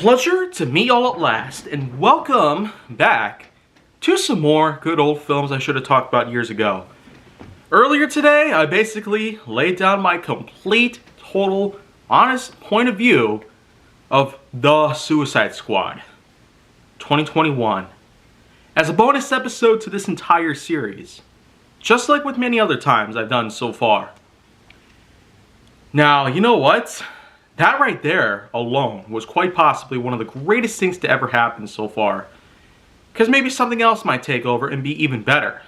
Pleasure to meet y'all at last, and welcome back to some more good old films I should have talked about years ago. Earlier today, I basically laid down my complete, total, honest point of view of The Suicide Squad 2021 as a bonus episode to this entire series, just like with many other times I've done so far. Now, you know what? That right there alone was quite possibly one of the greatest things to ever happen so far. Because maybe something else might take over and be even better.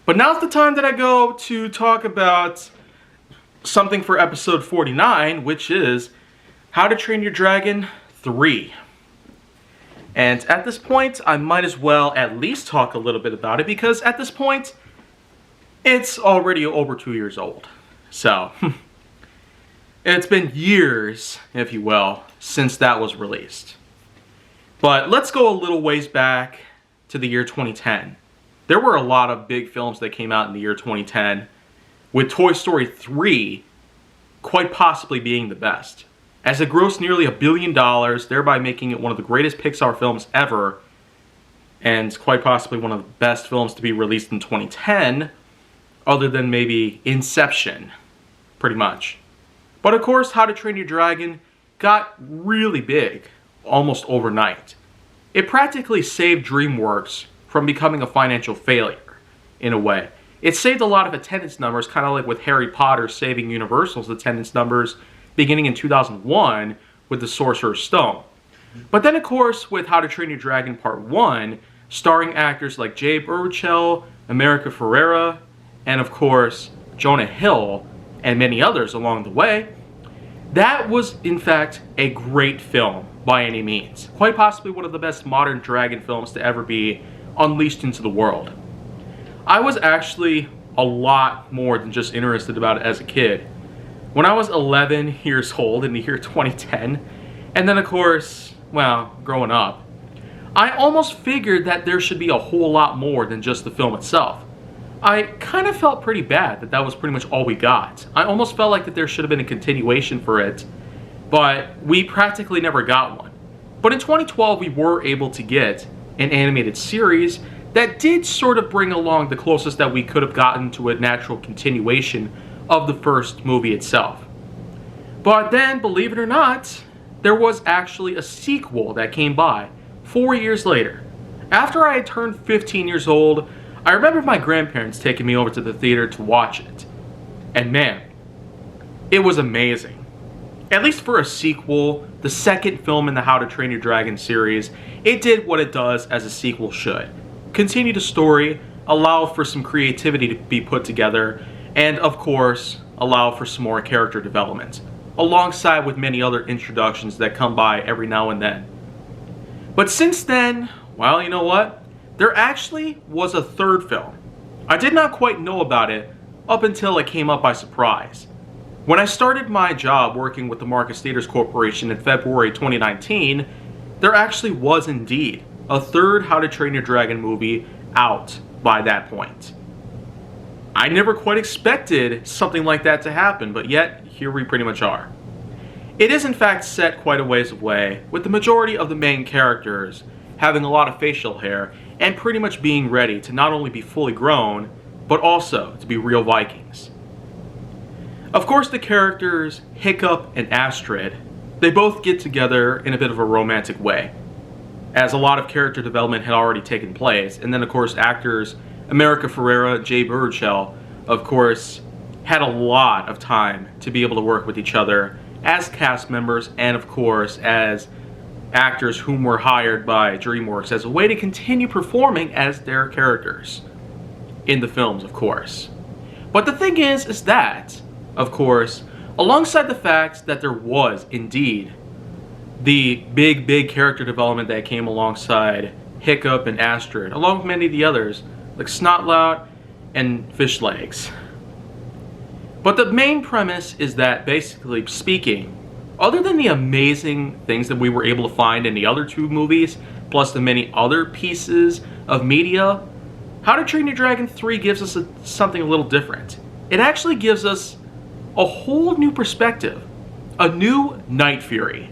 But now's the time that I go to talk about something for episode 49, which is How to Train Your Dragon 3. And at this point, I might as well at least talk a little bit about it, because at this point, it's already over 2 years old. So, it's been years, if you will, since that was released. But let's go a little ways back to the year 2010. There were a lot of big films that came out in the year 2010, with Toy Story 3 quite possibly being the best, as it grossed nearly $1 billion, thereby making it one of the greatest Pixar films ever, and quite possibly one of the best films to be released in 2010, other than maybe Inception, pretty much. But of course, How to Train Your Dragon got really big almost overnight. It practically saved DreamWorks from becoming a financial failure, in a way. It saved a lot of attendance numbers, kind of like with Harry Potter saving Universal's attendance numbers beginning in 2001 with The Sorcerer's Stone. But then of course, with How to Train Your Dragon Part 1, starring actors like Jay Baruchel, America Ferrera, and of course, Jonah Hill, and many others along the way, that was in fact a great film by any means. Quite possibly one of the best modern dragon films to ever be unleashed into the world. I was actually a lot more than just interested about it as a kid. When I was 11 years old in the year 2010, and then of course, well, growing up, I almost figured that there should be a whole lot more than just the film itself. I kind of felt pretty bad that that was pretty much all we got. I almost felt like that there should have been a continuation for it, but we practically never got one. But in 2012, we were able to get an animated series that did sort of bring along the closest that we could have gotten to a natural continuation of the first movie itself. But then, believe it or not, there was actually a sequel that came by 4 years later. After I had turned 15 years old, I remember my grandparents taking me over to the theater to watch it. And man, it was amazing. At least for a sequel, the second film in the How to Train Your Dragon series, it did what it does as a sequel should. Continue the story, allow for some creativity to be put together, and of course, allow for some more character development, alongside with many other introductions that come by every now and then. But since then, well, you know what? There actually was a third film. I did not quite know about it up until it came up by surprise. When I started my job working with the Marcus Theaters Corporation in February 2019, there actually was indeed a third How to Train Your Dragon movie out by that point. I never quite expected something like that to happen, but yet here we pretty much are. It is in fact set quite a ways away, with the majority of the main characters having a lot of facial hair and pretty much being ready to not only be fully grown, but also to be real Vikings. Of course, the characters Hiccup and Astrid, they both get together in a bit of a romantic way, as a lot of character development had already taken place. And then of course actors America Ferrera, Jay Baruchel, of course, had a lot of time to be able to work with each other as cast members, and of course as actors whom were hired by DreamWorks as a way to continue performing as their characters in the films, of course. But the thing is that, of course, alongside the fact that there was indeed the big character development that came alongside Hiccup and Astrid, along with many of the others, like Snotlout and Fishlegs. But the main premise is that, basically speaking, other than the amazing things that we were able to find in the other two movies, plus the many other pieces of media, How to Train Your Dragon 3 gives us something a little different. It actually gives us a whole new perspective, a new Night Fury,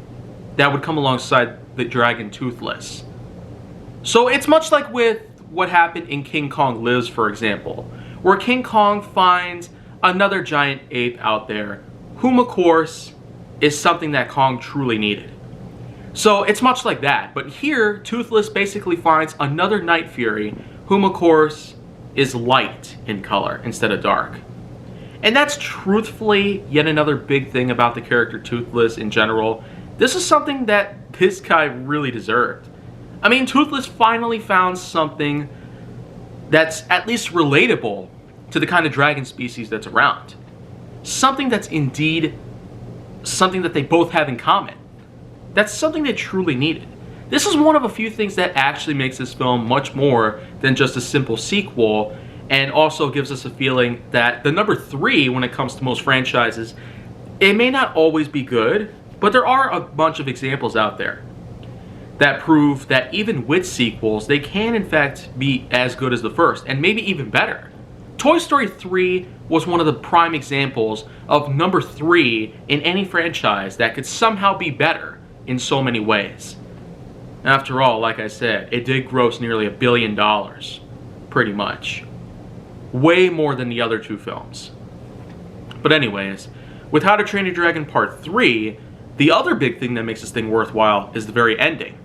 that would come alongside the dragon Toothless. So it's much like with what happened in King Kong Lives, for example, where King Kong finds another giant ape out there, whom of course is something that Kong truly needed. So it's much like that, but here Toothless basically finds another Night Fury, whom of course is light in color instead of dark. And that's truthfully yet another big thing about the character Toothless in general. This is something that this guy really deserved. I mean, Toothless finally found something that's at least relatable to the kind of dragon species that's around. Something that's indeed something that they both have in common. That's something they truly needed. This is one of a few things that actually makes this film much more than just a simple sequel, and also gives us a feeling that the number 3 when it comes to most franchises, it may not always be good, but there are a bunch of examples out there that prove that even with sequels, they can in fact be as good as the first, and maybe even better. Toy Story 3 was one of the prime examples of number 3 in any franchise that could somehow be better in so many ways. After all, like I said, it did gross nearly $1 billion, pretty much. Way more than the other 2 films. But anyways, with How to Train Your Dragon Part 3, the other big thing that makes this thing worthwhile is the very ending,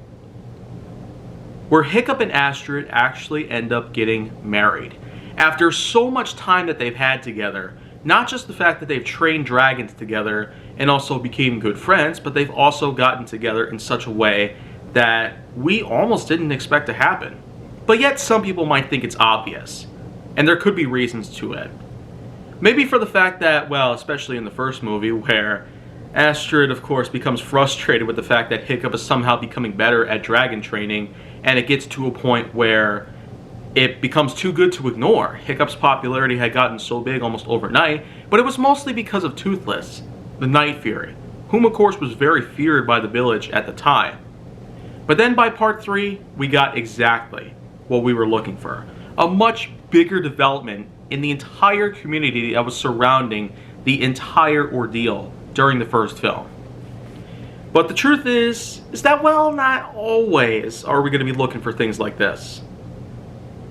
where Hiccup and Astrid actually end up getting married. After so much time that they've had together, not just the fact that they've trained dragons together and also became good friends, but they've also gotten together in such a way that we almost didn't expect to happen. But yet some people might think it's obvious, and there could be reasons to it. Maybe for the fact that, well, especially in the first movie, where Astrid, of course, becomes frustrated with the fact that Hiccup is somehow becoming better at dragon training, and it gets to a point where it becomes too good to ignore. Hiccup's popularity had gotten so big almost overnight, but it was mostly because of Toothless, the Night Fury, whom of course was very feared by the village at the time. But then by Part 3, we got exactly what we were looking for. A much bigger development in the entire community that was surrounding the entire ordeal during the first film. But the truth is that, well, not always are we going to be looking for things like this.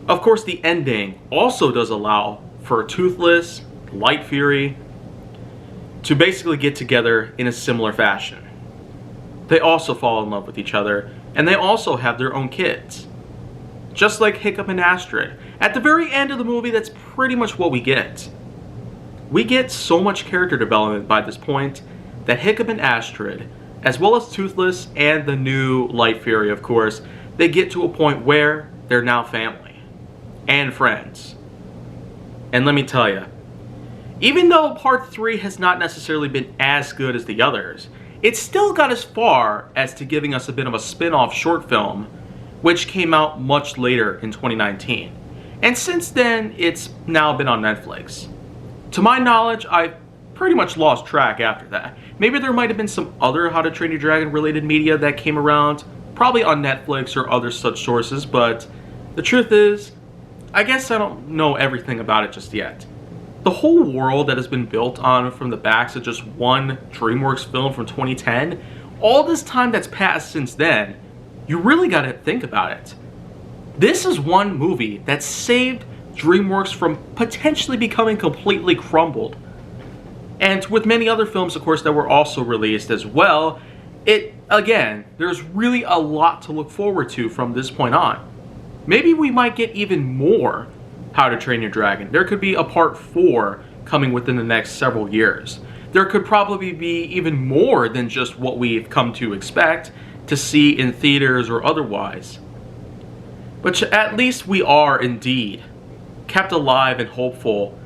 Of course, the ending also does allow for Toothless, Light Fury, to basically get together in a similar fashion. They also fall in love with each other, and they also have their own kids. Just like Hiccup and Astrid. At the very end of the movie, that's pretty much what we get. We get so much character development by this point that Hiccup and Astrid, as well as Toothless and the new Light Fury, of course, they get to a point where they're now family and friends. And let me tell you, even though Part 3 has not necessarily been as good as the others, it still got as far as to giving us a bit of a spin-off short film, which came out much later in 2019. And since then, it's now been on Netflix. To my knowledge, I've pretty much lost track after that. Maybe there might have been some other How to Train Your Dragon related media that came around, probably on Netflix or other such sources, but the truth is, I guess I don't know everything about it just yet. The whole world that has been built on from the backs of just one DreamWorks film from 2010, all this time that's passed since then, you really gotta think about it. This is one movie that saved DreamWorks from potentially becoming completely crumbled. And with many other films, of course, that were also released as well, again, there's really a lot to look forward to from this point on. Maybe we might get even more How to Train Your Dragon. There could be a Part 4 coming within the next several years. There could probably be even more than just what we've come to expect to see in theaters or otherwise. But at least we are indeed kept alive and hopeful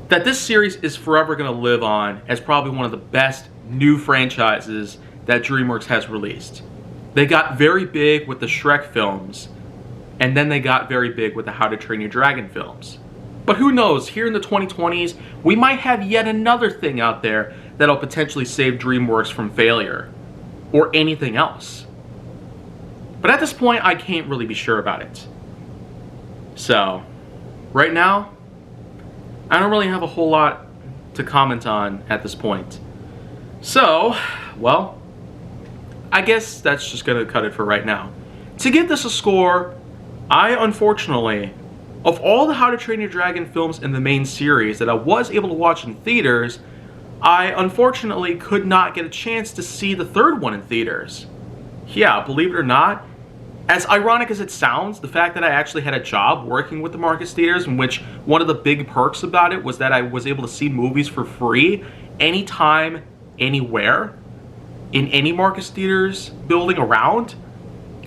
that this series is forever going to live on as probably one of the best new franchises that DreamWorks has released. They got very big with the Shrek films, and then they got very big with the How to Train Your Dragon films. But who knows, here in the 2020s, we might have yet another thing out there that'll potentially save DreamWorks from failure, or anything else. But at this point, I can't really be sure about it. So, right now, I don't really have a whole lot to comment on at this point. So, well, I guess that's just gonna cut it for right now. To give this a score, I unfortunately, of all the How to Train Your Dragon films in the main series that I was able to watch in theaters, I unfortunately could not get a chance to see the third one in theaters. Yeah, believe it or not, as ironic as it sounds, the fact that I actually had a job working with the Marcus Theaters, in which one of the big perks about it was that I was able to see movies for free anytime, anywhere, in any Marcus Theaters building around,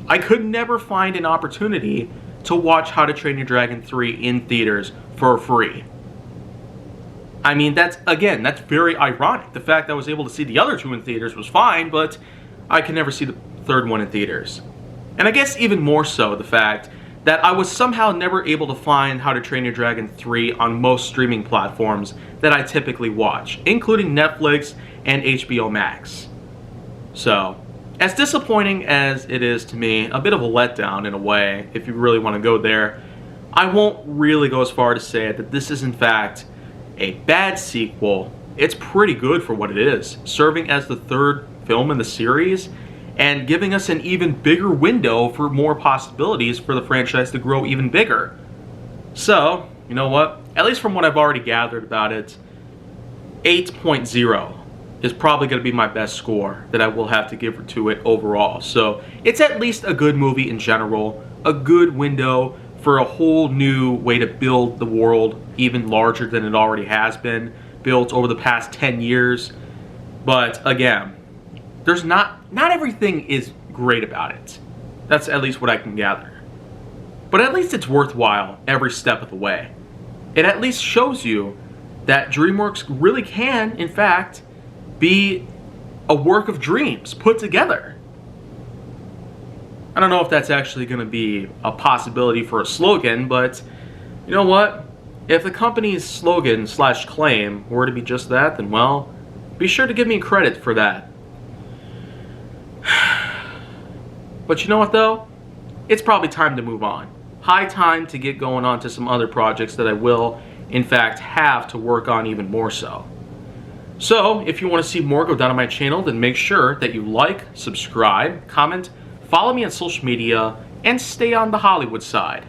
I could never find an opportunity to watch How to Train Your Dragon 3 in theaters for free. I mean, that's very ironic. The fact that I was able to see the other two in theaters was fine, but I could never see the third one in theaters. And I guess even more so the fact that I was somehow never able to find How to Train Your Dragon 3 on most streaming platforms that I typically watch, including Netflix and HBO Max. So, as disappointing as it is to me, a bit of a letdown in a way, if you really want to go there, I won't really go as far to say that this is in fact a bad sequel. It's pretty good for what it is, serving as the third film in the series and giving us an even bigger window for more possibilities for the franchise to grow even bigger. So, you know what? At least from what I've already gathered about it, 8.0 is probably going to be my best score that I will have to give to it overall. So, it's at least a good movie in general, a good window for a whole new way to build the world even larger than it already has been built over the past 10 years. But again, there's not everything is great about it. That's at least what I can gather. But at least it's worthwhile every step of the way. It at least shows you that DreamWorks really can, in fact, be a work of dreams put together. I don't know if that's actually going to be a possibility for a slogan, but you know what? If the company's slogan / claim were to be just that, then well, be sure to give me credit for that. But you know what though? It's probably time to move on. High time to get going on to some other projects that I will, in fact, have to work on even more so. So, if you want to see more go down on my channel, then make sure that you like, subscribe, comment, follow me on social media, and stay on the Hollywood side.